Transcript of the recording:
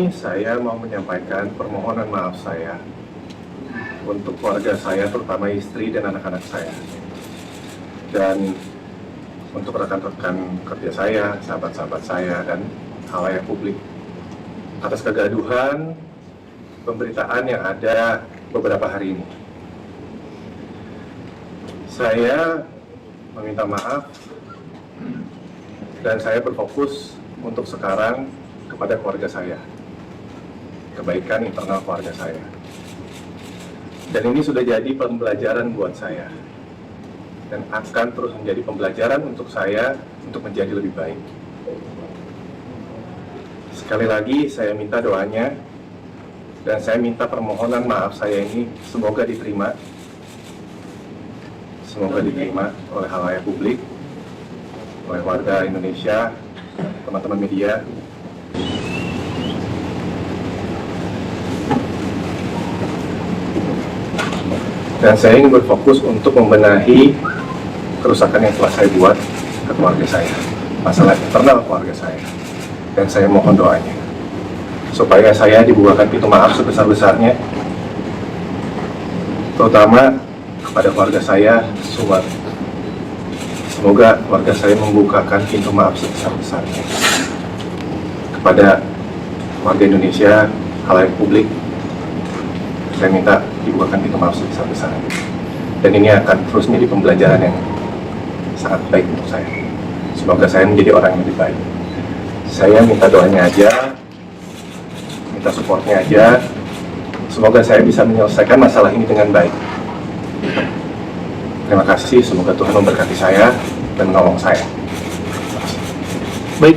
ini saya mau menyampaikan permohonan maaf saya untuk keluarga saya, terutama istri dan anak-anak saya. Dan untuk rekan-rekan kerja saya, sahabat-sahabat saya, dan khalayak publik atas kegaduhan pemberitaan yang ada beberapa hari ini. Saya meminta maaf dan saya berfokus untuk sekarang kepada keluarga saya, kebaikan internal keluarga saya. Dan ini sudah jadi pembelajaran buat saya dan akan terus menjadi pembelajaran untuk saya untuk menjadi lebih baik. Sekali lagi saya minta doanya dan saya minta permohonan maaf saya ini semoga diterima. Semoga diterima oleh khalayak publik, oleh warga Indonesia, teman-teman media. Dan saya ingin berfokus untuk membenahi kerusakan yang telah saya buat ke keluarga saya, masalah internal keluarga saya. Dan saya mohon doanya, supaya saya dibukakan pintu maaf sebesar-besarnya, terutama kepada keluarga saya, Sumat. Semoga keluarga saya membukakan pintu maaf sebesar-besarnya kepada warga Indonesia, khalayak publik. Saya minta dibukakan pintu maaf sebesar-besarnya. Dan ini akan terus menjadi pembelajaran yang sangat baik untuk saya. Semoga saya menjadi orang yang lebih baik. Saya minta doanya aja, minta supportnya aja. Semoga saya bisa menyelesaikan masalah ini dengan baik. Terima kasih, semoga Tuhan memberkati saya dan menolong saya. Baik.